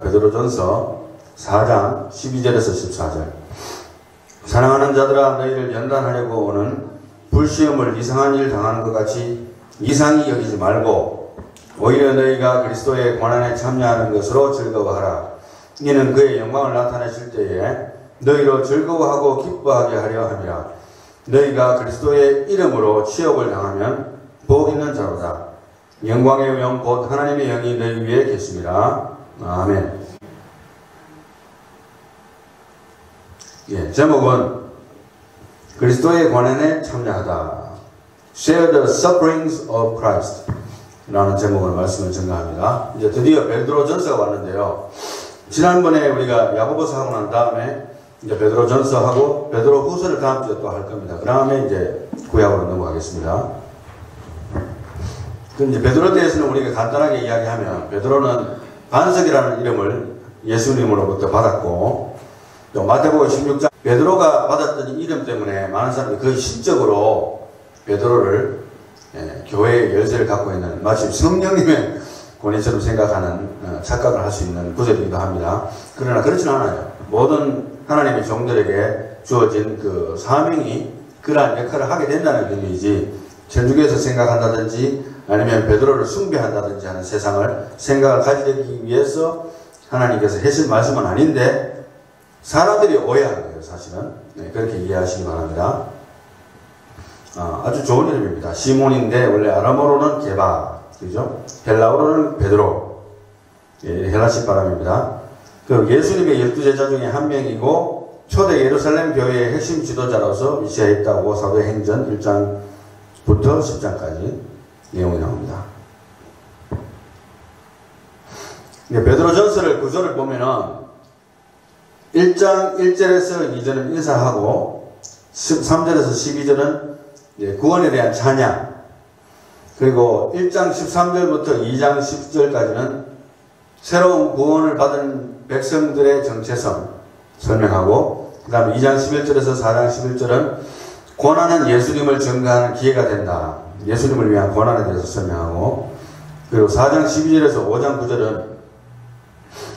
베드로전서 4장 12절에서 14절. 사랑하는 자들아, 너희를 연단하려고 오는 불시험을 이상한 일 당하는 것 같이 이상히 여기지 말고 오히려 너희가 그리스도의 고난에 참여하는 것으로 즐거워하라. 이는 그의 영광을 나타내실 때에 너희로 즐거워하고 기뻐하게 하려 함이라. 너희가 그리스도의 이름으로 취업을 당하면 복 있는 자로다. 영광의 영 곧 하나님의 영이 너희 위에 계심이라. 아멘. 제목은 그리스도의 고난에 참여하다. Share the sufferings of Christ 라는 제목으로 말씀을 전가합니다. 이제 드디어 베드로전서가 왔는데요. 지난번에 우리가 야고보서 하고 난 다음에 이제 베드로전서하고 베드로후서를 다음 주에 또 할 겁니다. 그 다음에 이제 구약으로 넘어가겠습니다. 그럼 이제 베드로에 대해서는 우리가 간단하게 이야기하면, 베드로는 반석이라는 이름을 예수님으로부터 받았고, 또 마태복음 16장 베드로가 받았던 이름 때문에 많은 사람들이 거의 신적으로 베드로를 교회의 열쇠를 갖고 있는, 마치 성령님의 권위처럼 생각하는 착각을 할 수 있는 구절이기도 합니다. 그러나 그렇지는 않아요. 모든 하나님의 종들에게 주어진 그 사명이 그러한 역할을 하게 된다는 의미이지, 천주교에서 생각한다든지 아니면 베드로를 숭배한다든지 하는 세상을 생각을 가지기 위해서 하나님께서 하신 말씀은 아닌데, 사람들이 오해한 거예요, 사실은. 그렇게 이해하시기 바랍니다. 아주 좋은 이름입니다. 시몬인데 원래 아람어로는 게바, 그죠? 헬라어로는 베드로. 헬라식 발음입니다. 그 예수님의 12제자 중에 한 명이고 초대 예루살렘 교회의 핵심 지도자로서 위치했다고 사도행전 1장부터 10장까지 내용이 나옵니다. 베드로전서를 구조를 보면은 1장 1절에서 2절은 인사하고 13절에서 12절은 구원에 대한 찬양, 그리고 1장 13절부터 2장 10절까지는 새로운 구원을 받은 백성들의 정체성 설명하고, 그 다음에 2장 11절에서 4장 11절은 고난은 예수님을 증거하는 기회가 된다. 예수님을 위한 고난에 대해서 설명하고, 그리고 4장 12절에서 5장 9절은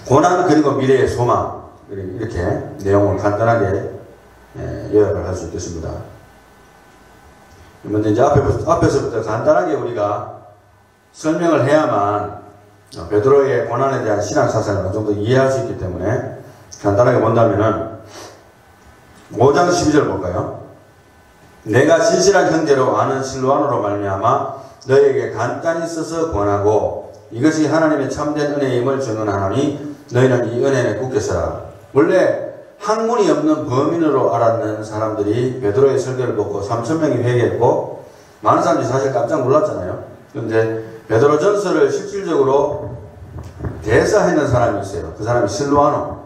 고난 그리고 미래의 소망, 이렇게 내용을 간단하게 요약을 할 수 있겠습니다. 먼저 이제 앞에서부터 간단하게 우리가 설명을 해야만 베드로의 고난에 대한 신앙사상을 어느 정도 이해할 수 있기 때문에 간단하게 본다면은 5장 12절 볼까요? 내가 신실한 형제로 아는 실로아노로 말미암아 너희에게 간단히 써서 권하고 이것이 하나님의 참된 은혜임을 증언하노니 너희는 이 은혜에 굳게 서라. 원래 학문이 없는 범인으로 알았는 사람들이 베드로의 설교를 듣고 3,000명이 회개했고 많은 사람들이 사실 깜짝 놀랐잖아요. 그런데 베드로 전서를 실질적으로 대사했는 사람이 있어요. 그 사람이 실로아노.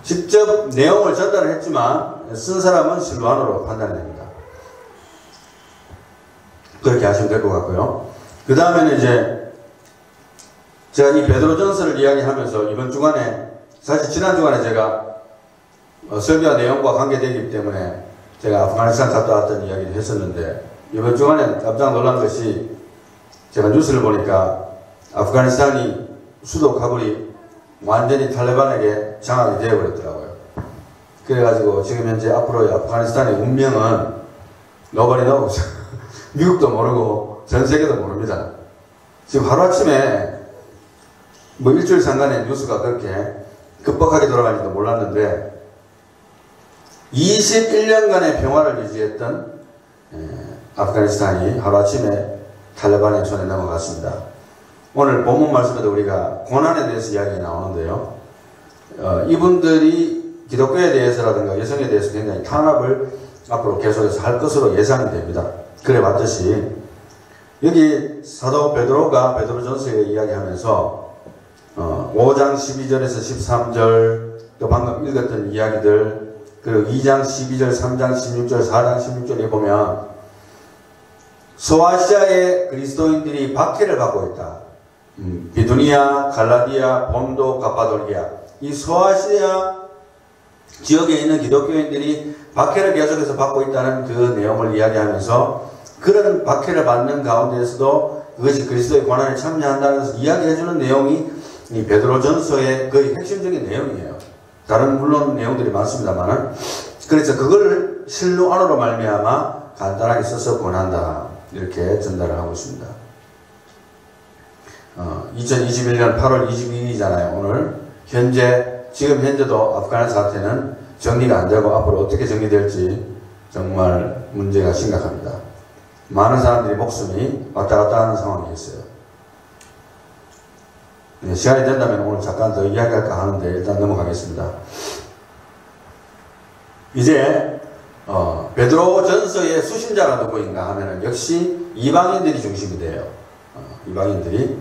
직접 내용을 전달했지만 쓴 사람은 실로아노로 판단이 됩니다. 그렇게 하시면 될 것 같고요. 그 다음에는 이제 제가 이 베드로 전서를 이야기하면서 이번 주간에, 사실 지난 주간에 제가 설교 내용과 관계되기 때문에 제가 아프가니스탄 갔다 왔던 이야기를 했었는데, 이번 주간에 깜짝 놀란 것이 제가 뉴스를 보니까 아프가니스탄이 수도 카불이 완전히 탈레반에게 장악이 되어버렸더라고요. 그래가지고 지금 현재 앞으로의 아프가니스탄의 운명은 nobody knows. 미국도 모르고 전 세계도 모릅니다. 지금 하루아침에 뭐 일주일 상간에 뉴스가 그렇게 급박하게 돌아가는지도 몰랐는데 21년간의 평화를 유지했던 아프가니스탄이 하루아침에 탈레반의 손에 넘어갔습니다. 오늘 본문 말씀에도 우리가 고난에 대해서 이야기가 나오는데요. 이분들이 기독교에 대해서라든가 여성에 대해서 굉장히 탄압을 앞으로 계속해서 할 것으로 예상이 됩니다. 그래 봤듯이 여기 사도 베드로가 베드로전서에 이야기하면서 5장 12절에서 13절, 또 방금 읽었던 이야기들, 그리고 2장 12절, 3장 16절, 4장 16절에 보면 소아시아의 그리스도인들이 박해를 받고 있다. 비두니아, 갈라디아, 본도, 갑바돌리아, 이 소아시아 지역에 있는 기독교인들이 박해를 계속해서 받고 있다는 그 내용을 이야기하면서, 그런 박해를 받는 가운데에서도 그것이 그리스도의 고난에 참여한다는 것을 이야기해주는 내용이 이 베드로전서의 거의 핵심적인 내용이에요. 다른 물론 내용들이 많습니다만은, 그래서 그걸 실로 안으로 말미암아 간단하게 써서 권한다, 이렇게 전달을 하고 있습니다. 2021년 8월 22일이잖아요. 오늘 지금 현재도 아프간 사태는 정리가 안 되고 앞으로 어떻게 정리될지 정말 문제가 심각합니다. 많은 사람들이 목숨이 왔다 갔다 하는 상황이 있어요. 시간이 된다면 오늘 잠깐 더 이야기할까 하는데 일단 넘어가겠습니다. 이제 베드로전서의 수신자가 누구인가 하면은 역시 이방인들이 중심이 돼요. 이방인들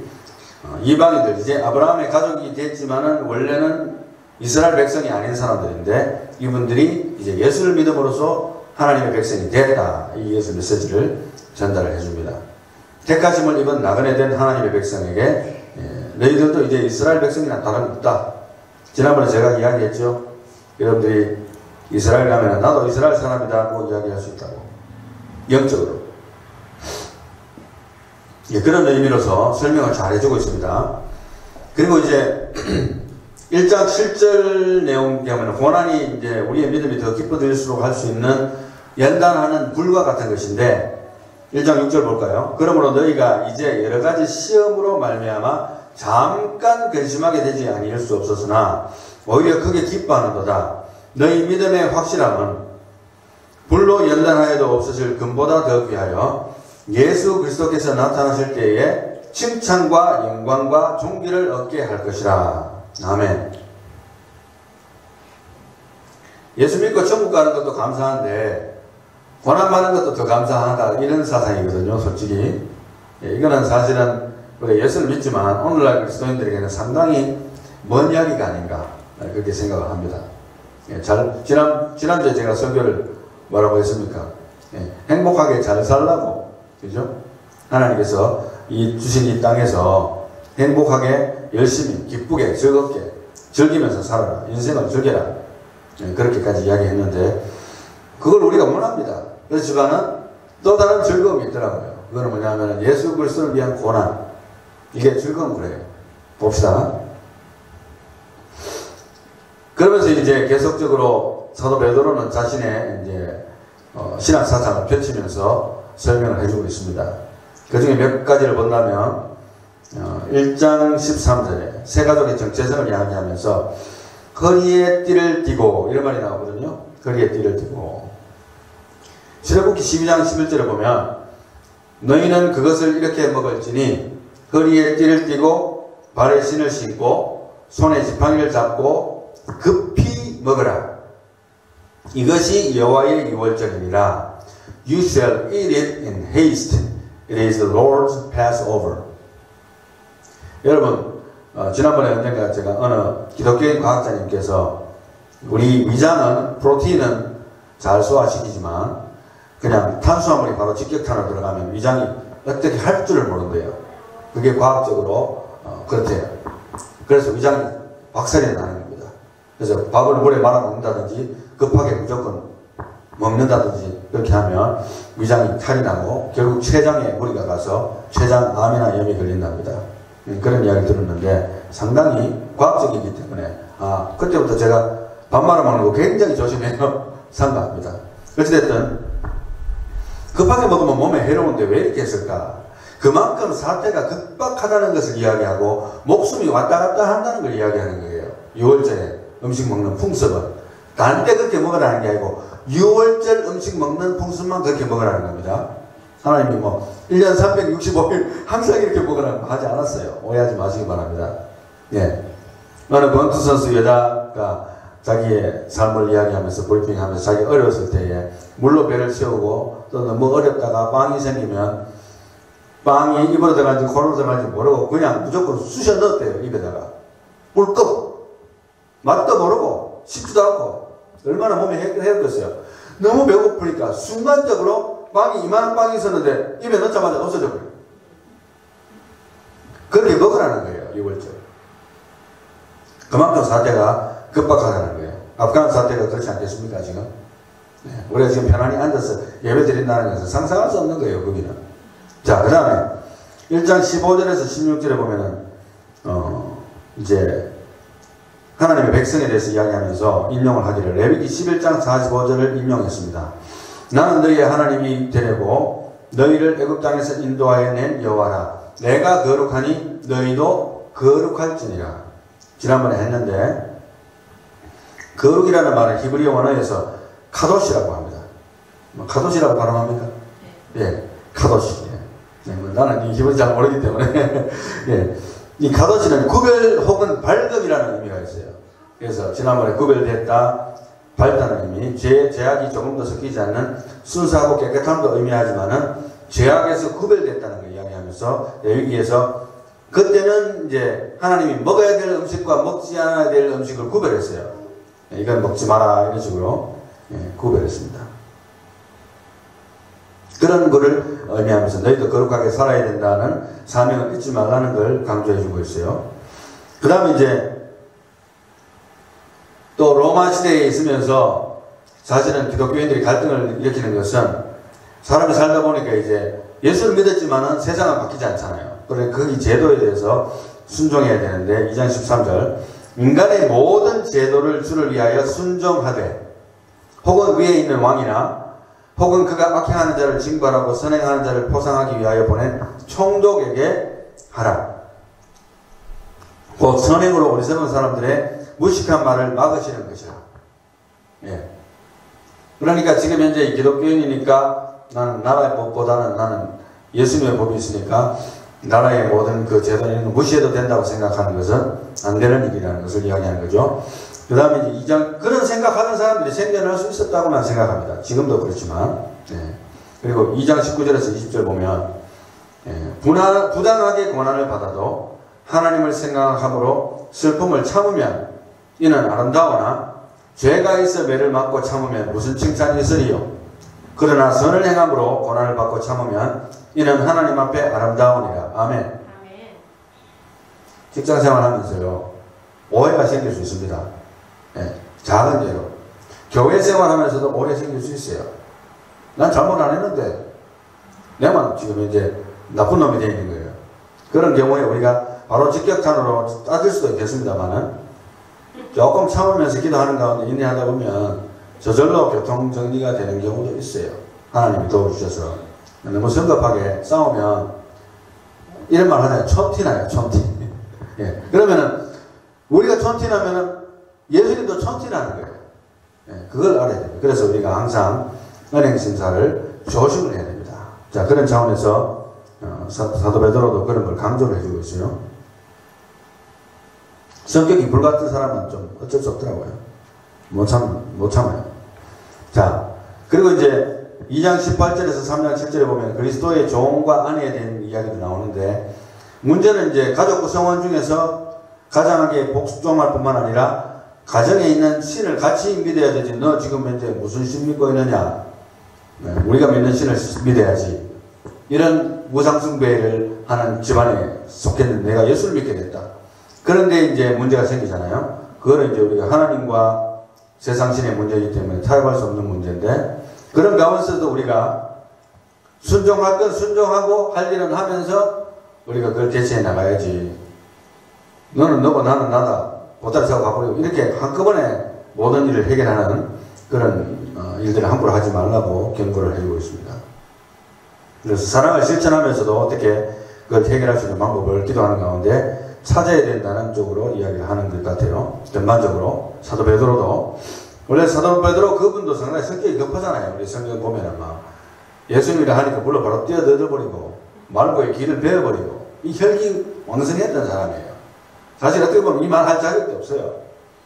이제 아브라함의 가족이 됐지만은 원래는 이스라엘 백성이 아닌 사람들인데 이분들이 이제 예수를 믿음으로써 하나님의 백성이 됐다, 이 예수 메시지를 전달을 해줍니다. 택하심을 입은 나그네 된 하나님의 백성에게 너희들도 이제 이스라엘 백성이나 다름없다. 지난번에 제가 이야기했죠. 여러분들이 이스라엘 가면 나도 이스라엘 사람이다고 이야기할 수 있다고. 영적으로. 그런 의미로서 설명을 잘 해주고 있습니다. 그리고 이제 1장 7절 내용 보면 고난이 이제 우리의 믿음이 더 깊어질수록 할 수 있는 연단하는 불과 같은 것인데 1장 6절 볼까요? 그러므로 너희가 이제 여러 가지 시험으로 말미암아 잠깐 근심하게 되지 아니할 수 없었으나 오히려 크게 기뻐하는도다. 너희 믿음의 확실함은 불로 연단하여도 없으실 금보다 더 귀하여 예수 그리스도께서 나타나실 때에 칭찬과 영광과 존귀를 얻게 할 것이라. 아멘. 예수 믿고 천국 가는 것도 감사한데 고난받는 것도 더 감사하다, 이런 사상이거든요. 솔직히 이거는 사실은 우리가 예수를 믿지만 오늘날 그리스도인들에게는 상당히 먼 이야기가 아닌가, 그렇게 생각을 합니다. 지난주에 제가 설교를 뭐라고 했습니까? 행복하게 잘 살라고, 그죠? 하나님께서 주신 이 땅에서 행복하게, 열심히, 기쁘게, 즐겁게, 즐기면서 살아라. 인생을 즐겨라. 그렇게까지 이야기했는데, 그걸 우리가 원합니다. 그렇지만은 또 다른 즐거움이 있더라고요. 그거는 뭐냐면 예수 그리스도를 위한 고난. 이게 즐거운 거예요. 봅시다. 그러면서 이제 계속적으로 사도 베드로는 자신의 이제 신앙 사상을 펼치면서 설명을 해주고 있습니다. 그 중에 몇 가지를 본다면 1장 13절에 세 가족의 정체성을 이야기하면서 허리에 띠를 띠고, 이런 말이 나오거든요. 허리에 띠를 띠고. 출애굽기 12장 11절에 보면 너희는 그것을 이렇게 먹을지니 허리에 띠를 띠고 발에 신을 신고 손에 지팡이를 잡고 급히 먹으라. 이것이 여호와의 유월절이니라. You shall eat it in haste. It is the Lord's Passover. 여러분, 지난번에 언젠가 제가 어느 기독교인 과학자님께서 우리 위장은 프로틴은 잘 소화시키지만 그냥 탄수화물이 바로 직격탄으로 들어가면 위장이 어떻게 할 줄을 모른대요. 그게 과학적으로 그렇대요. 그래서 위장이 박살이 나는 겁니다. 그래서 밥을 물에 말아 먹는다든지 급하게 무조건 먹는다든지 그렇게 하면 위장이 탈이 나고 결국 췌장에 무리가 가서 췌장암이나 염이 걸린답니다. 그런 이야기를 들었는데 상당히 과학적이기 때문에 그때부터 제가 밥 말아 먹는 거 굉장히 조심해서 삼가합니다. 어찌됐든 급하게 먹으면 몸에 해로운데 왜 이렇게 했을까? 그만큼 사태가 급박하다는 것을 이야기하고 목숨이 왔다 갔다 한다는 걸 이야기하는 거예요. 6월절에 음식 먹는 풍습은 단 때 그렇게 먹으라는 게 아니고 6월절 음식 먹는 풍습만 그렇게 먹으라는 겁니다. 하나님이 1년 365일 항상 이렇게 먹으라고 하지 않았어요. 오해하지 마시기 바랍니다. 어느 권투 선수 여자가 자기의 삶을 이야기하면서 브리핑하면서 자기 어렸을 때에 물로 배를 채우고 또 너무 어렵다가 빵이 생기면 빵이 입으로 들어갈지 코로 들어갈지 모르고 그냥 무조건 쑤셔 넣었대요. 입에다가. 꿀꺽. 맛도 모르고 씹지도 않고 얼마나 몸이 해롭겠어요. 너무 배고프니까 순간적으로 빵이 이만한 빵이 있었는데 입에 넣자마자 없어져 버려요. 그렇게 먹으라는 거예요. 6월절. 그만큼 사태가 급박하다는 거예요. 아프간 사태가 그렇지 않겠습니까 지금? 우리가 지금 편안히 앉아서 예배 드린다는 것은 상상할 수 없는 거예요. 거기는. 자, 그 다음에 1장 15절에서 16절에 보면은 이제 하나님의 백성에 대해서 이야기하면서 인용을 하기를 레위기 11장 45절을 인용했습니다. 나는 너희의 하나님이 되려고 너희를 애굽 땅에서 인도하여 낸 여호와라. 내가 거룩하니 너희도 거룩할지니라. 지난번에 했는데 거룩이라는 말은 히브리어 원어에서 카도시라고 합니다. 카도시라고 발음합니까? 예, 카도시. 예. 나는 이 히브리 잘 모르기 때문에 예. 이 카도시는 구별 혹은 발급이라는 의미가 있어요. 그래서 지난번에 구별됐다, 밝다는 의미, 죄악이 조금 더 섞이지 않는 순수하고 깨끗함도 의미하지만은 죄악에서 구별됐다는 걸 이야기하면서 레위기에서 그때는 이제 하나님이 먹어야 될 음식과 먹지 않아야 될 음식을 구별했어요. 이건 먹지 마라 이런 식으로 구별했습니다. 그런 거를 의미하면서 너희도 거룩하게 살아야 된다는 사명을 잊지 말라는 걸 강조해 주고 있어요. 그 다음에 이제 또 로마 시대에 있으면서 사실은 기독교인들이 갈등을 일으키는 것은 사람이 살다 보니까 이제 예수를 믿었지만은 세상은 바뀌지 않잖아요. 그래 거기 제도에 대해서 순종해야 되는데 2장 13절 인간의 모든 제도를 주를 위하여 순종하되 혹은 위에 있는 왕이나 혹은 그가 악행하는 자를 징벌하고 선행하는 자를 포상하기 위하여 보낸 총독에게 하라. 곧 선행으로 어리석은 사람들의 무식한 말을 막으시는 것이라. 예. 그러니까 지금 현재 기독교인이니까 나는 나라의 법보다는 나는 예수님의 법이 있으니까 나라의 모든 그 제도는 무시해도 된다고 생각하는 것은 안 되는 일이라는 것을 이야기하는 거죠. 그 다음에 이제 2장, 그런 생각하는 사람들이 생겨날 수 있었다고만 생각합니다. 지금도 그렇지만. 예. 그리고 2장 19절에서 20절 보면, 예. 부당하게 고난을 받아도 하나님을 생각함으로 슬픔을 참으면 이는 아름다우나 죄가 있어 매를 맞고 참으면 무슨 칭찬이 있으리요. 그러나 선을 행함으로 고난을 받고 참으면 이는 하나님 앞에 아름다우니라. 아멘. 아멘. 직장생활 하면서요 오해가 생길 수 있습니다. 예, 작은 죄로. 교회 생활하면서도 오해 생길 수 있어요. 난 잘못 안 했는데 내만 지금 이제 나쁜 놈이 되어 있는 거예요. 그런 경우에 우리가 바로 직격탄으로 따질 수도 있겠습니다만은 조금 참으면서 기도하는 가운데 인내하다 보면 저절로 교통정리가 되는 경우도 있어요. 하나님이 도와주셔서. 너무 성급하게 싸우면 이런 말 하잖아요. 촌티나요. 촌티. 예. 그러면은 우리가 촌티나면은 예수님도 촌티나는 거예요. 예. 그걸 알아야 돼요. 그래서 우리가 항상 은행심사를 조심을 해야 됩니다. 자, 그런 차원에서 사도 베드로도 그런 걸 강조를 해주고 있어요. 성격이 불같은 사람은 좀 어쩔 수 없더라고요. 못 참아요. 자, 그리고 이제 2장 18절에서 3장 7절에 보면 그리스도의 종과 아내에 대한 이야기도 나오는데 문제는 이제 가족 구성원 중에서 가장에게 복종할 뿐만 아니라 가정에 있는 신을 같이 믿어야 되지. 너 지금 현재 무슨 신 믿고 있느냐? 네, 우리가 믿는 신을 믿어야지. 이런 우상숭배를 하는 집안에 속했는데 내가 예수를 믿게 됐다. 그런데 이제 문제가 생기잖아요. 그거는 이제 우리가 하나님과 세상신의 문제이기 때문에 타협할 수 없는 문제인데 그런 가운데서도 우리가 순종할 건 순종하고 할 일은 하면서 우리가 그걸 대처해 나가야지. 너는 너고 나는 나다. 보따리 사고 가버리고 이렇게 한꺼번에 모든 일을 해결하는 그런 일들을 함부로 하지 말라고 경고를 해주고 있습니다. 그래서 사랑을 실천하면서도 어떻게 그걸 해결할 수 있는 방법을 기도하는 가운데 찾아야 된다는 쪽으로 이야기를 하는 것 같아요. 전반적으로 사도 베드로도 원래 사도 베드로 그분도 상당히 성격이 급하잖아요. 우리 성경 보면은 막 예수님이라 하니까 물론 바로 뛰어들어버리고 말고의 길을 베어버리고 이 혈기 왕성했던 사람이에요. 사실 어떻게 보면 이 말 할 자격도 없어요.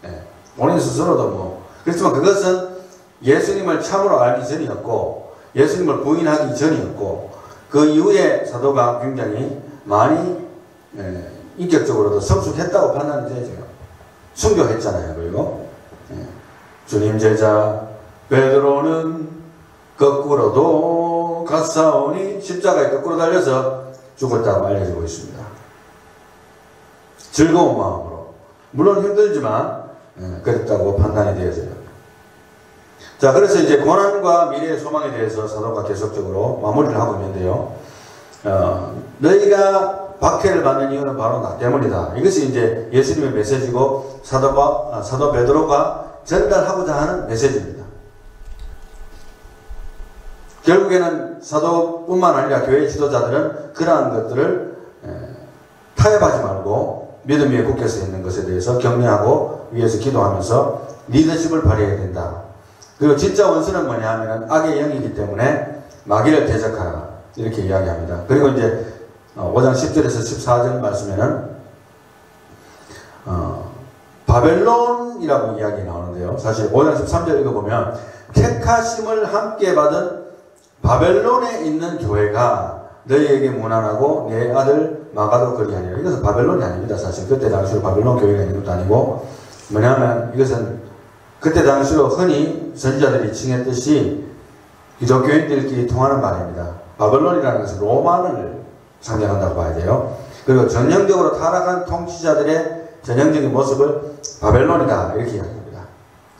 예. 본인 스스로도 뭐 그렇지만 그것은 예수님을 참으로 알기 전이었고 예수님을 부인하기 전이었고 그 이후에 사도가 굉장히 많이 인격적으로도 성숙했다고 판단이 되죠. 순교했잖아요. 그리고 주님 제자 베드로는 거꾸로도 갔사오니 십자가에 거꾸로 달려서 죽었다고 알려지고 있습니다. 즐거운 마음으로 물론 힘들지만 그랬다고 판단이 되어져요. 자, 그래서 이제 고난과 미래의 소망에 대해서 사도가 계속적으로 마무리를 하고 있는데요. 너희가 박해를 받는 이유는 바로 나 때문이다. 이것이 이제 예수님의 메시지고 사도 베드로가 전달하고자 하는 메시지입니다. 결국에는 사도뿐만 아니라 교회 지도자들은 그러한 것들을 타협하지 말고 믿음 위에 굳게 서 있는 것에 대해서 격려하고 위에서 기도하면서 리더십을 발휘해야 된다. 그리고 진짜 원수는 뭐냐 하면 악의 영이기 때문에 마귀를 대적하라. 이렇게 이야기합니다. 그리고 이제 5장 10절에서 14절 말씀에는 바벨론이라고 이야기 나오는데요. 사실 5장 13절 읽어보면 택하심을 함께 받은 바벨론에 있는 교회가 너희에게 무난하고 내 아들 마가도 그리하니라. 이것은 바벨론이 아닙니다. 사실 그때 당시로 바벨론 교회가 있는 것도 아니고 뭐냐면 이것은 그때 당시로 흔히 선지자들이 칭했듯이 기독교인들끼리 통하는 말입니다. 바벨론이라는 것은 로마를 상징한다고 봐야 돼요. 그리고 전형적으로 타락한 통치자들의 전형적인 모습을 바벨론이다 이렇게 이야기합니다.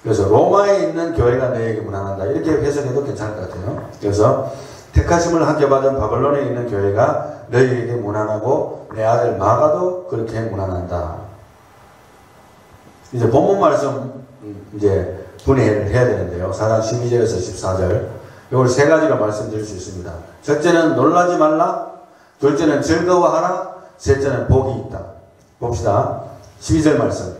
그래서 로마에 있는 교회가 너희에게 무난한다 이렇게 해석해도 괜찮을 것 같아요. 그래서 택하심을 함께 받은 바벨론에 있는 교회가 너희에게 무난하고 내 아들 마가도 그렇게 무난한다. 이제 본문 말씀 이제 분해를 해야 되는데요. 4장 12절에서 14절 이걸 세 가지로 말씀드릴 수 있습니다. 첫째는 놀라지 말라, 둘째는 즐거워하라, 셋째는 복이 있다. 봅시다. 12절 말씀.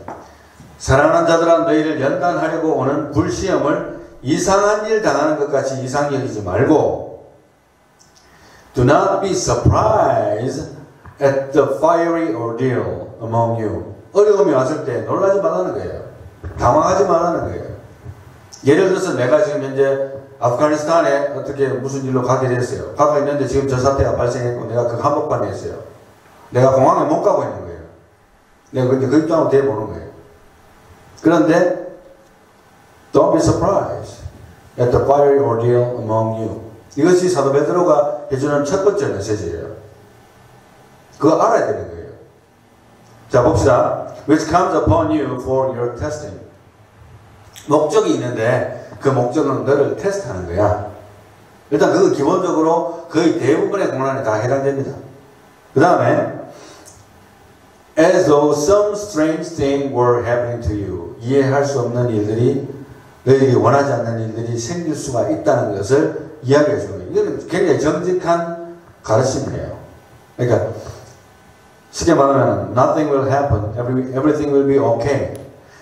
사랑하는 자들아 너희를 연단하려고 오는 불시험을 이상한 일 당하는 것 같이 이상히 여기지 말고 Do not be surprised at the fiery ordeal among you. 어려움이 왔을 때 놀라지 말라는 거예요. 당황하지 말라는 거예요. 예를 들어서 내가 지금 현재 아프가니스탄에 어떻게 무슨 일로 가게 됐어요. 가고 있는데 지금 저 사태가 발생했고 내가 그 한복판에 있어요. 내가 공항에 못 가고 있는 거예요. 내가 근데 그 입장으로 대보는 거예요. 그런데 Don't be surprised at the fiery ordeal among you. 이것이 사도 베드로가 해주는 첫 번째 메시지예요. 그거 알아야 되는 거예요. 자 봅시다. Which comes upon you for your testing. 목적이 있는데 그 목적은 너를 테스트하는 거야. 일단 그거 기본적으로 거의 대부분의 공란에 다 해당됩니다. 그 다음에 As though some strange thing were happening to you. 이해할 수 없는 일들이 너희들이 원하지 않는 일들이 생길 수가 있다는 것을 이야기해 주는 거예요. 이거는 굉장히 정직한 가르침이에요. 그러니까 쉽게 말하면 Nothing will happen. Everything will be okay.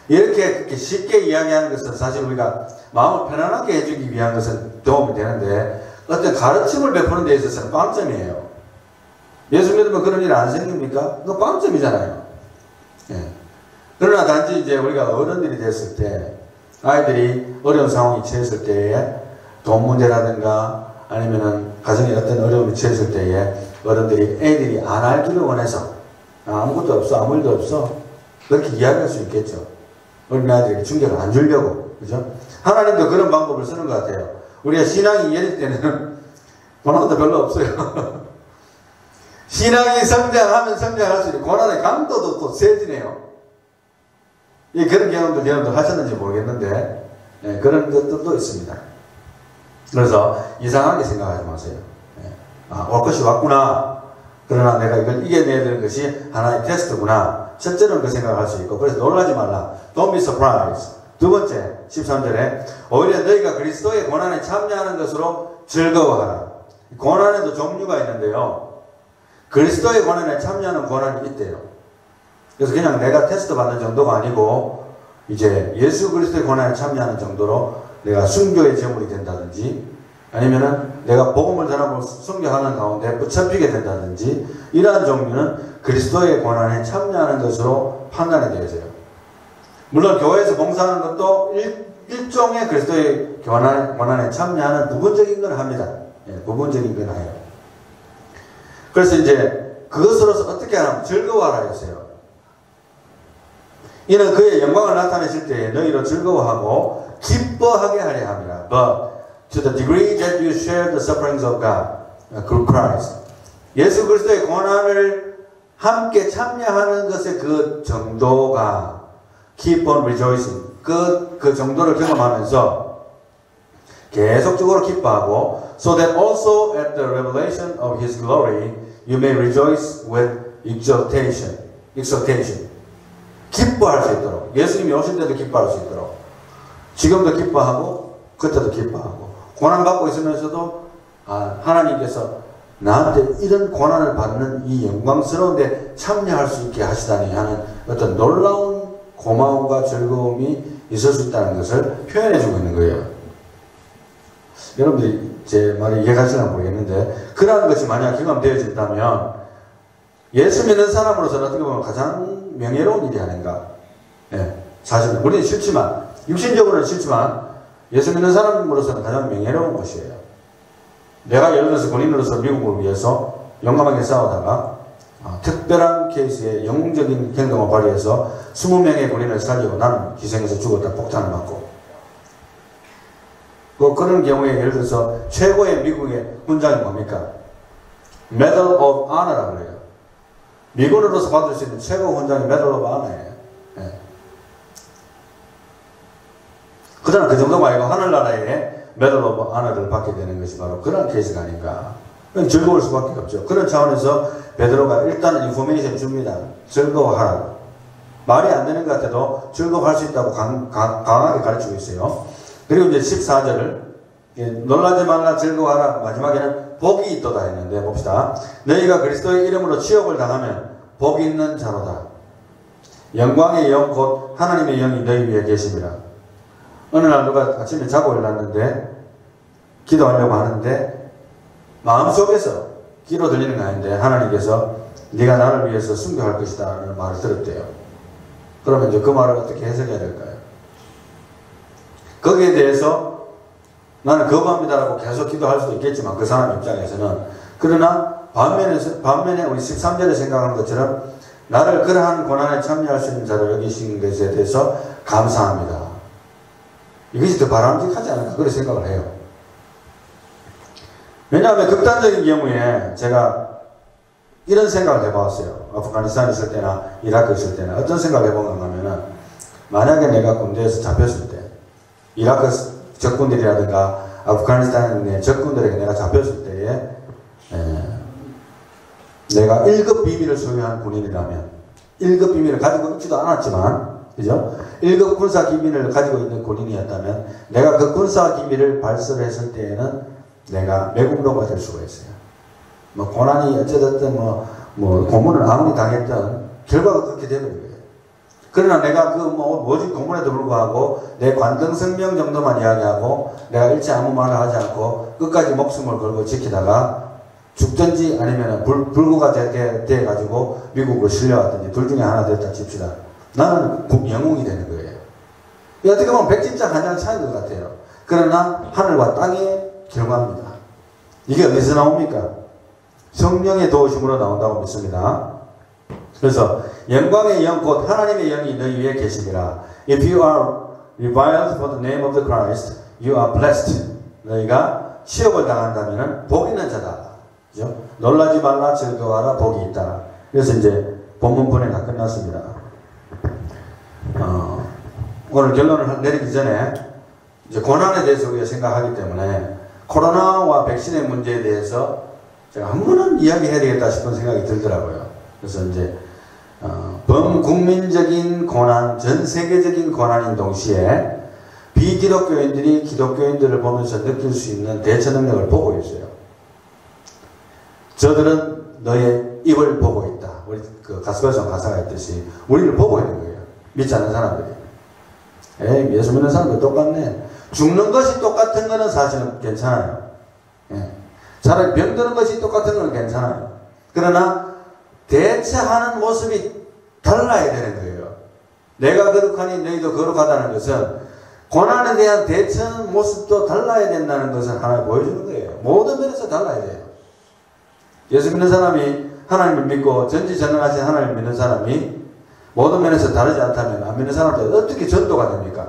이렇게 쉽게 이야기하는 것은 사실 우리가 마음을 편안하게 해주기 위한 것은 도움이 되는데 어떤 가르침을 베푸는 데 있어서는 빵점이에요. 예수 믿으면 그런 일 안 생깁니까? 그거 빵점이잖아요. 예. 그러나 단지 이제 우리가 어른들이 됐을 때 아이들이 어려운 상황이 처했을 때에 돈 문제라든가 아니면은 가정에 어떤 어려움이 처했을 때에 어른들이 애들이 안 알기를 원해서 아무것도 없어 아무 일도 없어 그렇게 이야기할 수 있겠죠. 어린아이들에게 충격을 안 주려고. 그죠? 하나님도 그런 방법을 쓰는 것 같아요. 우리가 신앙이 예릴 때는 고난도 별로 없어요. 신앙이 성장하면 성장할수록 고난의 강도도 또 세지네요. 그런 경험도 하셨는지 모르겠는데 예, 그런 것들도 있습니다. 그래서 이상하게 생각하지 마세요. 예. 올 것이 왔구나. 그러나 내가 이걸 이겨내야 되는 것이 하나의 테스트구나. 첫째는 그 생각을 할 수 있고 그래서 놀라지 말라. Don't be surprised. 두 번째 13절에 오히려 너희가 그리스도의 고난에 참여하는 것으로 즐거워하라. 고난에도 종류가 있는데요. 그리스도의 고난에 참여하는 고난이 있대요. 그래서 그냥 내가 테스트 받는 정도가 아니고 이제 예수 그리스도의 고난에 참여하는 정도로 내가 순교의 제물이 된다든지 아니면은 내가 복음을 전하고 순교하는 가운데 붙잡히게 된다든지 이러한 종류는 그리스도의 고난에 참여하는 것으로 판단이 되어져요. 물론 교회에서 봉사하는 것도 일종의 그리스도의 고난에 참여하는 부분적인 걸 합니다. 예, 부분적인 걸 해요. 그래서 이제 그것으로서 어떻게 하냐면 즐거워하라 했어요. 이는 그의 영광을 나타내실 때에 너희로 즐거워하고 기뻐하게 하려 합니다. But to the degree that you share the sufferings of God, through Christ. 예수 그리스도의 고난을 함께 참여하는 것의 그 정도가 keep on rejoicing. 그 정도를 경험하면서 계속적으로 기뻐하고 so that also at the revelation of His glory you may rejoice with exaltation. 기뻐할 수 있도록. 예수님이 오실 때도 기뻐할 수 있도록. 지금도 기뻐하고 그때도 기뻐하고 고난받고 있으면서도 하나님께서 나한테 이런 고난을 받는 이 영광스러운 데 참여할 수 있게 하시다니 하는 어떤 놀라운 고마움과 즐거움이 있을 수 있다는 것을 표현해 주고 있는 거예요. 여러분들이 제 말을 이해하시나 모르겠는데 그러한 것이 만약 경험되어진다면 예수 믿는 사람으로서는 어떻게 보면 가장 명예로운 일이 아닌가. 사실은 우리는 싫지만 육신적으로는 싫지만 예수 믿는 사람으로서는 가장 명예로운 것이에요. 내가 예를 들어서 군인으로서 미국을 위해서 용감하게 싸우다가 특별한 케이스에 영웅적인 행동을 발휘해서 20명의 군인을 살리고 나는 희생해서 죽었다 폭탄을 맞고 그런 경우에 예를 들어서 최고의 미국의 훈장이 뭡니까? Medal of Honor라고 그래요. 미군으로서 받을 수 있는 최고 훈장이 Medal of Honor예요. 그러나 그 정도가 아니고 하늘나라에 Medal of Honor를 받게 되는 것이 바로 그런 케이스가 아닌가. 즐거울 수밖에 없죠. 그런 차원에서 베드로가 일단은 인포메이션 줍니다. 즐거워하라고. 말이 안 되는 것 같아도 즐거워할 수 있다고 강하게 가르치고 있어요. 그리고 이제 14절을 놀라지 말라 즐거워하라. 마지막에는 복이 있도다 했는데 봅시다. 너희가 그리스도의 이름으로 취업을 당하면 복이 있는 자로다. 영광의 영 곧 하나님의 영이 너희 위에 계십니다. 어느 날 누가 아침에 자고 일어났는데 기도하려고 하는데 마음속에서 기도 들리는 거 아닌데 하나님께서 네가 나를 위해서 순교할 것이다 라는 말을 들었대요. 그러면 이제 그 말을 어떻게 해석해야 될까요? 거기에 대해서 나는 거부합니다라고 계속 기도할 수도 있겠지만 그 사람 입장에서는 그러나 반면에 우리 13절에 생각한 것처럼 나를 그러한 고난에 참여할 수 있는 자를 여기신 것에 대해서 감사합니다. 이것이 더 바람직하지 않을까 그렇게 생각을 해요. 왜냐하면 극단적인 경우에 제가 이런 생각을 해봤어요. 아프가니스탄에 있을 때나 이라크 있을 때나 어떤 생각을 해본가 하면은 만약에 내가 군대에서 잡혔을 때 이라크 적군들이라든가 아프가니스탄의 적군들에게 내가 잡혔을 때에 내가 1급 비밀을 소유한 군인이라면 1급 비밀을 가지고 있지도 않았지만 그죠? 1급 군사 기밀을 가지고 있는 군인이었다면 내가 그 군사 기밀을 발설했을 때에는 내가 매국노가 될 수가 있어요. 뭐 고난이 어쩌든 뭐 고문을 아무리 당했던 결과가 그렇게 되는 거예요. 그러나 내가 모진 고문에도 불구하고 내 관등성명 정도만 이야기하고 내가 일체 아무 말을 하지 않고 끝까지 목숨을 걸고 지키다가 죽든지 아니면 불구가 돼가지고 미국으로 실려왔든지 둘 중에 하나 됐다 칩시다. 나는 영웅이 되는 거예요. 어떻게 보면 백진장 한 장 차이인 것 같아요. 그러나 하늘과 땅의 결과입니다. 이게 어디서 나옵니까? 성령의 도우심으로 나온다고 믿습니다. 그래서 영광의 영 곧 하나님의 영이 너희 위에 계시니라. If you are reviled for the name of the Christ, you are blessed. 너희가 시험을 당한다면 복 있는 자다. 그죠? 놀라지 말라 즐거워하라 복이 있다. 그래서 이제 본문 분해가 끝났습니다. 오늘 결론을 내리기 전에 이제 고난에 대해서 우리가 생각하기 때문에 코로나와 백신의 문제에 대해서 제가 한 번은 이야기해야 되겠다 싶은 생각이 들더라고요. 그래서 이제 범국민적인 고난, 전 세계적인 고난인 동시에 비기독교인들이 기독교인들을 보면서 느낄 수 있는 대처 능력을 보고 있어요. 저들은 너의 입을 보고 있다. 우리 그 가스펠송 가사가 있듯이 우리를 보고 있는 거예요. 믿지 않는 사람들이. 예수 믿는 사람도 똑같네. 죽는 것이 똑같은 거는 사실은 괜찮아요. 차라리 병드는 것이 똑같은 거는 괜찮아요. 그러나 대처하는 모습이 달라야 되는 거예요. 내가 거룩하니 너희도 거룩하다는 것은 고난에 대한 대처 모습도 달라야 된다는 것을 하나 보여주는 거예요. 모든 면에서 달라야 돼요. 예수 믿는 사람이 하나님을 믿고 전지전능하신 하나님을 믿는 사람이 모든 면에서 다르지 않다면 안 믿는 사람들 어떻게 전도가 됩니까?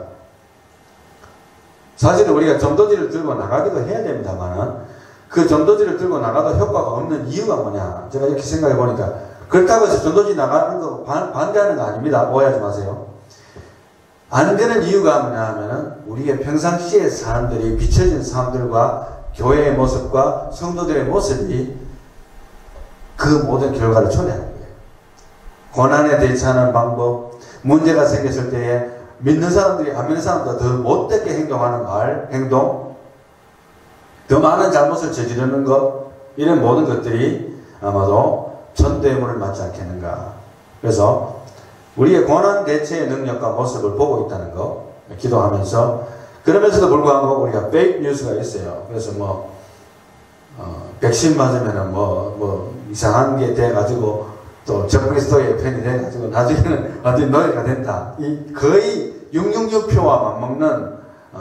사실은 우리가 전도지를 들고 나가기도 해야 됩니다만 그 전도지를 들고 나가도 효과가 없는 이유가 뭐냐? 제가 이렇게 생각해 보니까 그렇다고 해서 전도지 나가는 거 반대하는 거 아닙니다. 오해하지 마세요. 안 되는 이유가 뭐냐 하면은 우리의 평상시에 사람들이 비춰진 사람들과 교회의 모습과 성도들의 모습이 그 모든 결과를 초래하는 거예요. 고난에 대처하는 방법, 문제가 생겼을 때에 믿는 사람들이 안 믿는 사람보다 더 못되게 행동하는 말, 행동, 더 많은 잘못을 저지르는 것, 이런 모든 것들이 아마도 전도의 문을 맞지 않겠는가. 그래서 우리의 고난 대처의 능력과 모습을 보고 있다는 거 기도하면서, 그러면서도 불구하고 우리가 페이크 뉴스가 있어요. 그래서 백신 맞으면은 이상한 게 돼가지고 또 적그리스도의 편이 돼가지고 나중에는 완전히 노예가 된다. 이 거의 666표와 맞먹는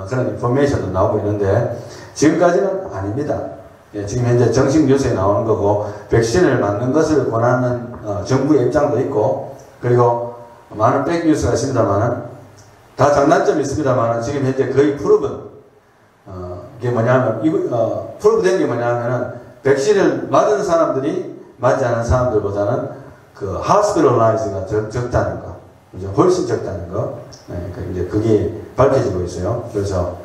그런 인포메이션도 나오고 있는데, 지금까지는 아닙니다. 예, 지금 현재 정식 뉴스에 나오는 거고, 백신을 맞는 것을 권하는 정부의 입장도 있고, 그리고 많은 페이크 뉴스가 있습니다만은, 다 장단점이 있습니다만은, 지금 현재 거의 프루브된 게 뭐냐면, 프루브된 게 뭐냐면은, 백신을 맞은 사람들이 맞지 않은 사람들보다는 그 hospitalize가 적다는 거, 그죠? 훨씬 적다는 거. 네, 이제 그게 밝혀지고 있어요. 그래서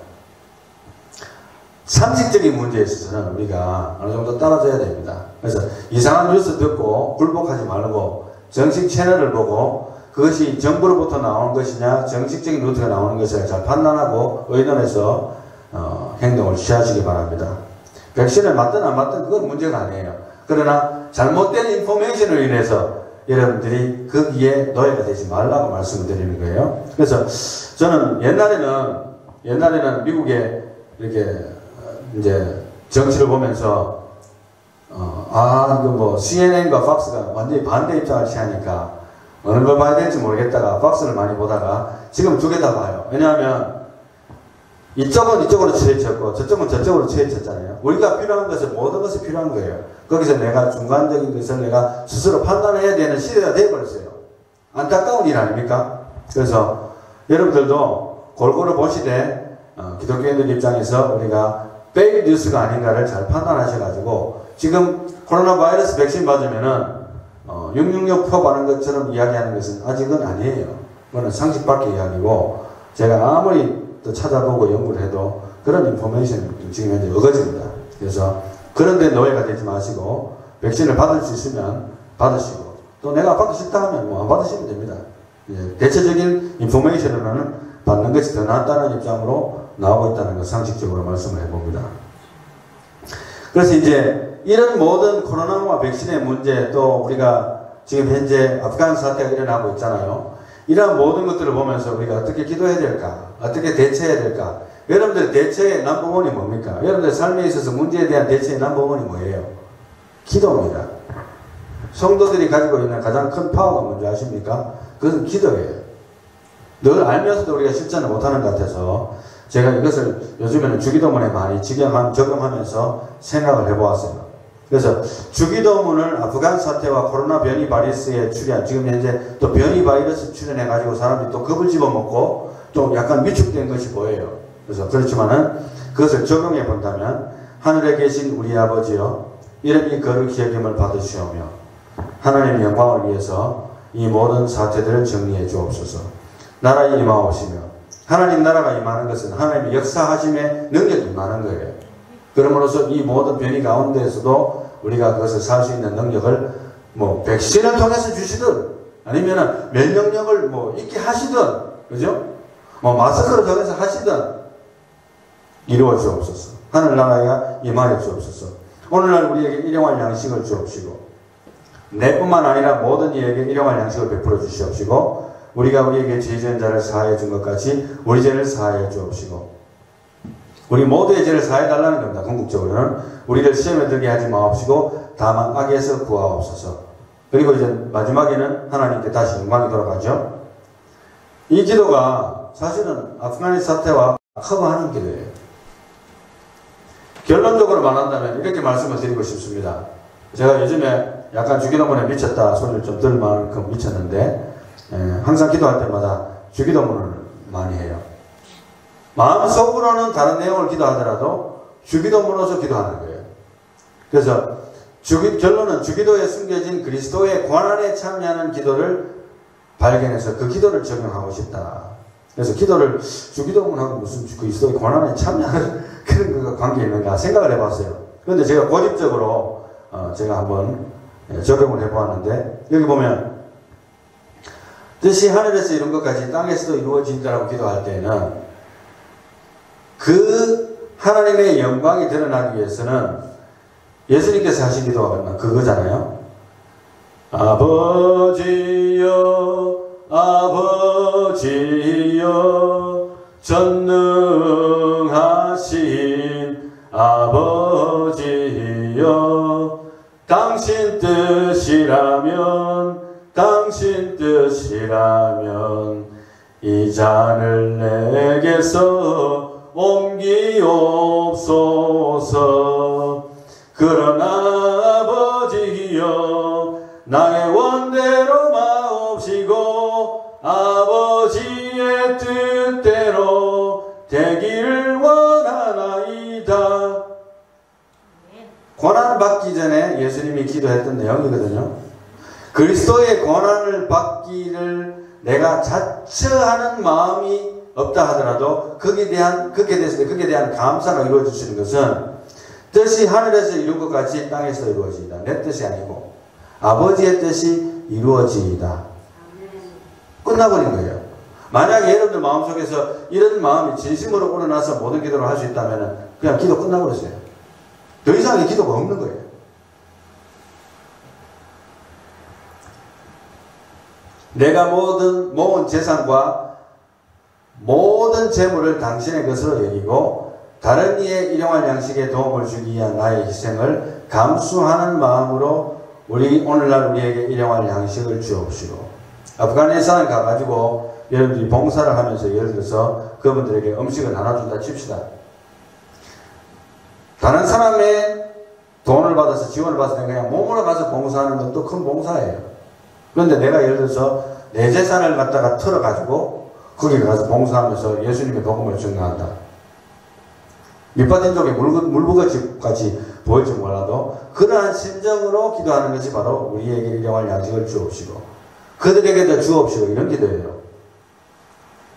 상식적인 문제에 있어서는 우리가 어느 정도 따라줘야 됩니다. 그래서 이상한 뉴스 듣고 굴복하지 말고 정식 채널을 보고 그것이 정부로부터 나오는 것이냐 정식적인 루트가 나오는 것을 잘 판단하고 의논해서 행동을 취하시기 바랍니다. 백신을 맞든 안 맞든 그건 문제가 아니에요. 그러나 잘못된 인포메이션을 인해서 여러분들이 거기에 노예가 되지 말라고 말씀을 드리는 거예요. 그래서 저는 옛날에는 미국에 이렇게 이제 정치를 보면서 CNN과 팍스가 완전히 반대 입장을 취하니까 어느 걸 봐야 될지 모르겠다가 팍스를 많이 보다가 지금 두 개 다 봐요. 왜냐하면 이쪽은 이쪽으로 치우쳤고 저쪽은 저쪽으로 치우쳤잖아요. 우리가 필요한 것은 모든 것이 필요한 거예요. 거기서 내가 중간적인 것을 내가 스스로 판단해야 되는 시대가 되어버렸어요. 안타까운 일 아닙니까? 그래서 여러분들도 골고루 보시되 기독교인들 입장에서 우리가 페이크 뉴스가 아닌가를 잘 판단하셔가지고, 지금 코로나 바이러스 백신 맞으면은 666표 받는 것처럼 이야기하는 것은 아직은 아니에요. 그거는 상식 밖의 이야기고, 제가 아무리 또 찾아보고 연구를 해도 그런 인포메이션이 지금 현재 어거집니다. 그래서 그런데 노예가 되지 마시고, 백신을 받을 수 있으면 받으시고, 또 내가 받기 싫다 하면 안 받으시면 됩니다. 대체적인 인포메이션으로는 받는 것이 더 낫다는 입장으로 나오고 있다는 것 상식적으로 말씀을 해봅니다. 그래서 이제 이런 모든 코로나와 백신의 문제, 또 우리가 지금 현재 아프간 사태가 일어나고 있잖아요. 이러한 모든 것들을 보면서 우리가 어떻게 기도해야 될까? 어떻게 대처해야 될까? 여러분들 대처의 넘버원이 뭡니까? 여러분들 삶에 있어서 문제에 대한 대처의 넘버원이 뭐예요? 기도입니다. 성도들이 가지고 있는 가장 큰 파워가 뭔지 아십니까? 그것은 기도예요. 늘 알면서도 우리가 실천을 못하는 것 같아서 제가 이것을 요즘에는 주기도문에 많이 적용하면서 생각을 해보았어요. 그래서 주기도문을 아프간 사태와 코로나 변이 바이러스에 출현, 지금 현재 또 변이 바이러스 출현해가지고 사람들이 또 겁을 집어먹고 또 약간 위축된 것이 보여요. 그래서 그렇지만은 그것을 적용해 본다면, 하늘에 계신 우리 아버지여, 이름이 거룩히 여김을 받으시오며 하나님의 영광을 위해서 이 모든 사태들을 정리해 주옵소서. 나라에 임하오시며, 하나님 나라가 임하는 것은 하나님의 역사하심의 능력이 임하는 거예요. 그러므로서 이 모든 변이 가운데에서도 우리가 그것을 살 수 있는 능력을 백신을 통해서 주시든 아니면은 면역력을 있게 하시든, 그죠? 마스크를 통해서 하시든 이루어 주옵소서. 하늘나라에 임하여 주옵소서. 오늘날 우리에게 일용할 양식을 주옵시고, 내뿐만 아니라 모든 이에게 일용할 양식을 베풀어 주시옵시고, 우리가 우리에게 죄 지은 자를 사하여 준 것 같이 우리 죄를 사하여 주옵시고, 우리 모두의 죄를 사해 달라는 겁니다. 궁극적으로는 우리를 시험에 들게 하지 마옵시고 다만 악에서 구하옵소서. 그리고 이제 마지막에는 하나님께 다시 영광이 돌아가죠. 이 기도가 사실은 아프간 사태와 커버하는 기도예요. 결론적으로 말한다면 이렇게 말씀을 드리고 싶습니다. 제가 요즘에 약간 주기도문에 미쳤다 소리를 좀 들을 만큼 미쳤는데, 항상 기도할 때마다 주기도문을 많이 해요. 마음속으로는 다른 내용을 기도하더라도 주기도문으로서 기도하는 거예요. 그래서 결론은 주기도에 숨겨진 그리스도의 고난에 참여하는 기도를 발견해서 그 기도를 적용하고 싶다. 그래서 기도를 주기도문하고 무슨 그리스도의 고난에 참여하는 그런 거가 관계 있는가 생각을 해봤어요. 그런데 제가 고집적으로 제가 한번 적용을 해보았는데, 여기 보면 뜻이 하늘에서 이룬 것까지 땅에서도 이루어진다라고 기도할 때에는 그 하나님의 영광이 드러나기 위해서는 예수님께서 하신 기도가 그거잖아요. 아버지여 아버지여 전능하신 아버지여 당신 뜻이라면 이 잔을 내게서 옮기옵소서. 그러나 아버지여 나의 원대로 마옵시고 아버지의 뜻대로 되기를 원하나이다. 고난을 받기 전에 예수님이 기도했던 내용이거든요. 그리스도의 고난을 받기를 내가 자처하는 마음이 없다 하더라도 거기에 대한 감사가 이루어질 것은 뜻이 하늘에서 이룬 것 같이 땅에서 이루어지이다. 내 뜻이 아니고 아버지의 뜻이 이루어지이다. 끝나버린 거예요. 만약에 여러분들 마음속에서 이런 마음이 진심으로 우러나서 모든 기도를 할 수 있다면 그냥 기도 끝나버렸어요. 더 이상의 기도가 없는 거예요. 내가 모은 재산과 모든 재물을 당신의 것으로 여기고 다른 이의 일용할 양식에 도움을 주기 위한 나의 희생을 감수하는 마음으로 오늘날 우리에게 일용할 양식을 주옵시고. 아프가니스탄에 가가지고 여러분들이 봉사를 하면서 예를 들어서 그분들에게 음식을 나눠준다 칩시다. 다른 사람의 돈을 받아서 지원을 받아서 그냥 몸으로 가서 봉사하는 것도 큰 봉사예요. 그런데 내가 예를 들어서 내 재산을 갖다가 털어가지고 거기 가서 봉사하면서 예수님의 복음을 증거한다. 밑받은 쪽에 물부거지까지 보일지 몰라도 그러한 심정으로 기도하는 것이 바로 우리에게 일용할 양식을 주옵시고 그들에게도 주옵시고 이런 기도예요.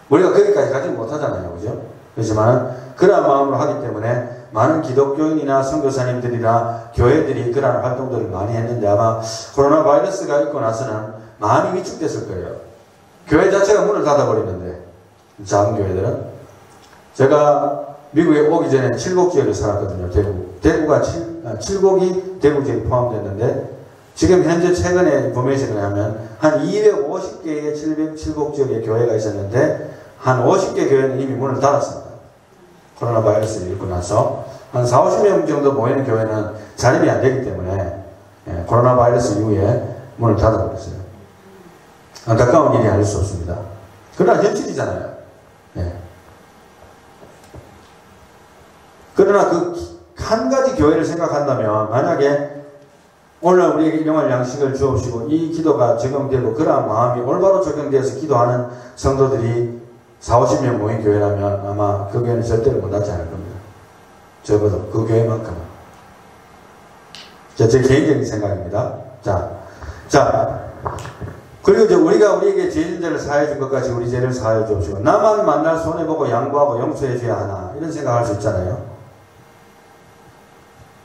우리가 거기까지 가지 못하잖아요. 그죠? 그렇지만 그러한 마음으로 하기 때문에 많은 기독교인이나 선교사님들이나 교회들이 그러한 활동들을 많이 했는데 아마 코로나 바이러스가 있고 나서는 많이 위축됐을 거예요. 교회 자체가 문을 닫아버리는데 작은 교회들은. 제가 미국에 오기 전에 칠곡지역에 살았거든요. 대구가 칠곡이 대구 지역에 포함됐는데 지금 현재 최근에 인포메이션을 하면 한 250개의 칠곡 지역에 교회가 있었는데 한 50개 교회는 이미 문을 닫았습니다. 코로나 바이러스를 일고 나서 한 40~50명 정도 모이는 교회는 자립이 안 되기 때문에 코로나 바이러스 이후에 문을 닫아버렸어요. 안타까운 일이 아닐 수 없습니다. 그러나 현실이잖아요. 네. 그러나 그 한 가지 교회를 생각한다면 만약에 오늘 우리에게 일용할 양식을 주옵시고 이 기도가 적용되고 그러한 마음이 올바로 적용되어서 기도하는 성도들이 40~50명 모인 교회라면 아마 그 교회는 절대로 못하지 않을 겁니다. 적어도 그 교회만큼은. 제 개인적인 생각입니다. 자, 그리고 이제 우리가 우리에게 죄진 죄를 사해 준 것까지 우리 죄를 사해 주옵시고 나만 만날 손해보고 양보하고 용서해 줘야 하나 이런 생각할 수 있잖아요.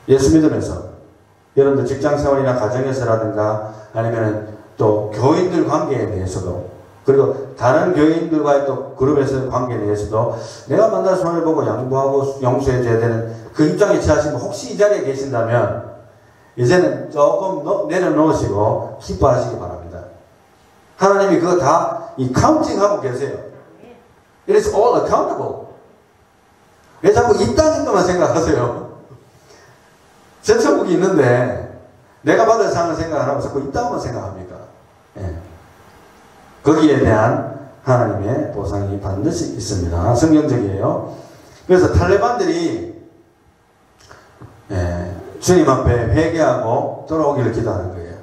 예수 믿으면서 여러분들 직장생활이나 가정에서라든가 아니면 또 교인들 관계에 대해서도 그리고 다른 교인들과의 또 그룹에서의 관계에 대해서도 내가 만날 손해보고 양보하고 용서해 줘야 되는 그 입장에 처하시면 혹시 이 자리에 계신다면 이제는 조금 내려놓으시고 기뻐하시기 바랍니다. 하나님이 그거 다 이 카운팅하고 계세요. It is all accountable. 왜 자꾸 이 땅인 것만 생각하세요? 제 천국이 있는데 내가 받을 상을 생각 안 하고 자꾸 이 땅만 생각합니까? 예. 거기에 대한 하나님의 보상이 반드시 있습니다. 성경적이에요. 그래서 탈레반들이 주님 앞에 회개하고 돌아오기를 기도하는 거예요.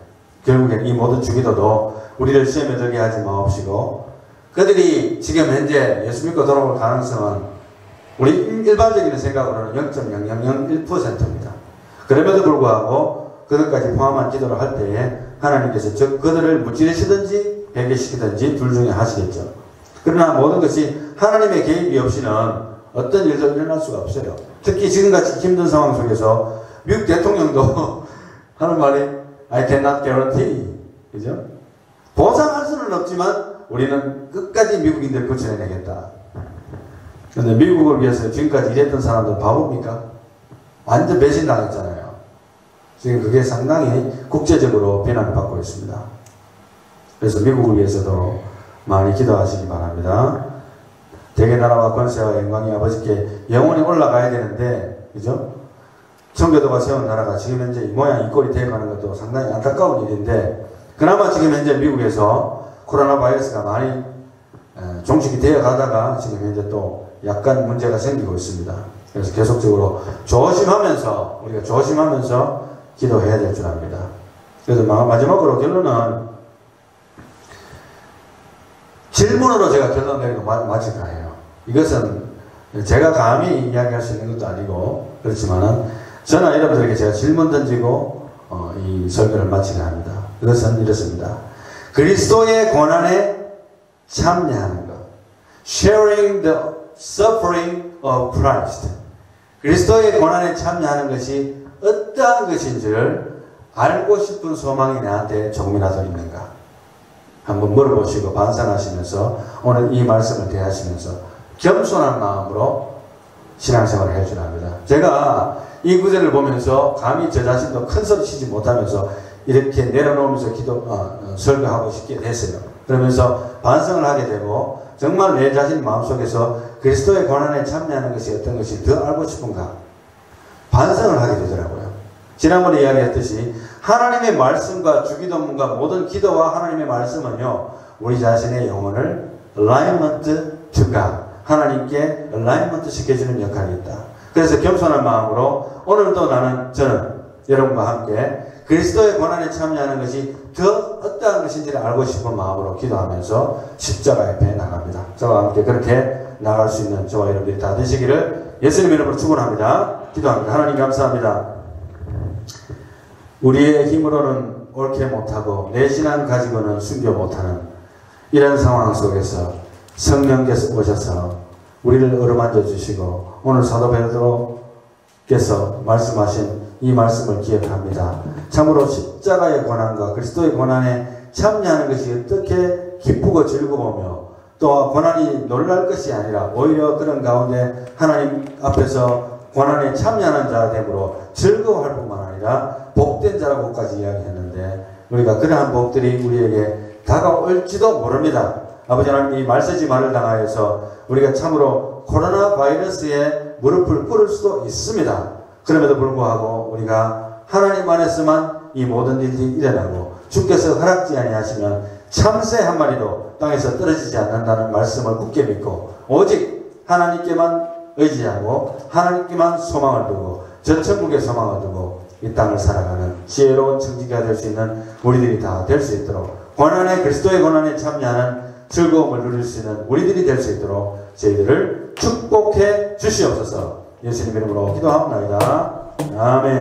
결국엔 이 모든 주기도도 우리를 시험에 들게 하지 마옵시고 그들이 지금 현재 예수 믿고 돌아올 가능성은 우리 일반적인 생각으로는 0.0001%입니다. 그럼에도 불구하고 그들까지 포함한 기도를 할 때에 하나님께서 그들을 무찌르시든지 회개시키든지 둘 중에 하시겠죠. 그러나 모든 것이 하나님의 개입이 없이는 어떤 일도 일어날 수가 없어요. 특히 지금같이 힘든 상황 속에서 미국 대통령도 하는 말이 I cannot guarantee. 그죠? 보장할 수는 없지만 우리는 끝까지 미국인들 고쳐내겠다. 근데 미국을 위해서 지금까지 일했던 사람들 바보입니까? 완전 배신당했잖아요. 지금 그게 상당히 국제적으로 비난을 받고 있습니다. 그래서 미국을 위해서도 많이 기도하시기 바랍니다. 대개 나라와 권세와 영광이 아버지께 영원히 올라가야 되는데, 그죠? 청교도가 세운 나라가 지금 현재 이 모양 이 꼴이 되어가는 것도 상당히 안타까운 일인데, 그나마 지금 현재 미국에서 코로나 바이러스가 많이 종식이 되어 가다가 지금 현재 또 약간 문제가 생기고 있습니다. 그래서 계속적으로 조심하면서, 우리가 조심하면서 기도해야 될 줄 압니다. 그래서 마지막으로 결론은 질문으로 제가 결론 내리고 마칠 거예요. 이것은 제가 감히 이야기할 수 있는 것도 아니고, 그렇지만은 저는 여러분들에게 제가 질문 던지고 이 설교를 마치려 합니다. 그것은 이렇습니다. 그리스도의 고난에 참여하는 것. Sharing the suffering of Christ. 그리스도의 고난에 참여하는 것이 어떠한 것인지를 알고 싶은 소망이 나한테 조금이라도 있는가? 한번 물어보시고 반성하시면서 오늘 이 말씀을 대하시면서 겸손한 마음으로 신앙생활을 해주려 합니다. 제가 이 구절을 보면서 감히 저 자신도 큰 소리 치지 못하면서 이렇게 내려놓으면서 설교하고 싶게 됐어요. 그러면서 반성을 하게 되고 정말 내 자신 마음속에서 그리스도의 고난에 참여하는 것이 어떤 것이 더 알고 싶은가 반성을 하게 되더라고요. 지난번에 이야기했듯이 하나님의 말씀과 주기도문과 모든 기도와 하나님의 말씀은요, 우리 자신의 영혼을 alignment to God, 하나님께 alignment 시켜주는 역할이 있다. 그래서 겸손한 마음으로 오늘도 저는 여러분과 함께 그리스도의 고난에 참여하는 것이 더 어떠한 것인지를 알고 싶은 마음으로 기도하면서 십자가 옆에 나갑니다. 저와 함께 그렇게 나갈 수 있는 저와 여러분들이 다 되시기를 예수님 이름으로 축원합니다. 기도합니다. 하나님 감사합니다. 우리의 힘으로는 옳게 못하고 내 신앙 가지고는 순교 못하는 이런 상황 속에서 성령께서 오셔서 우리를 어루만져 주시고 오늘 사도 베드로께서 말씀하신 이 말씀을 기억합니다. 참으로 십자가의 고난과 그리스도의 고난에 참여하는 것이 어떻게 기쁘고 즐거우며 또 고난이 놀랄 것이 아니라 오히려 그런 가운데 하나님 앞에서 고난에 참여하는 자가 되므로 즐거워할 뿐만 아니라 복된 자라고까지 이야기했는데 우리가 그러한 복들이 우리에게 다가올지도 모릅니다. 아버지 하나님, 이 말세지 말을 당하여서 우리가 참으로 코로나 바이러스에 무릎을 꿇을 수도 있습니다. 그럼에도 불구하고 우리가 하나님 안에서만 이 모든 일이 일어나고 주께서 허락지 아니하시면 참새 한 마리도 땅에서 떨어지지 않는다는 말씀을 굳게 믿고 오직 하나님께만 의지하고 하나님께만 소망을 두고 저 천국의 소망을 두고 이 땅을 살아가는 지혜로운 청지기가 될 수 있는 우리들이 다 될 수 있도록 고난에 그리스도의 고난에 참여하는 즐거움을 누릴 수 있는 우리들이 될 수 있도록 저희들을 축복해 주시옵소서. 예수님 이름으로 기도합니다. 아멘.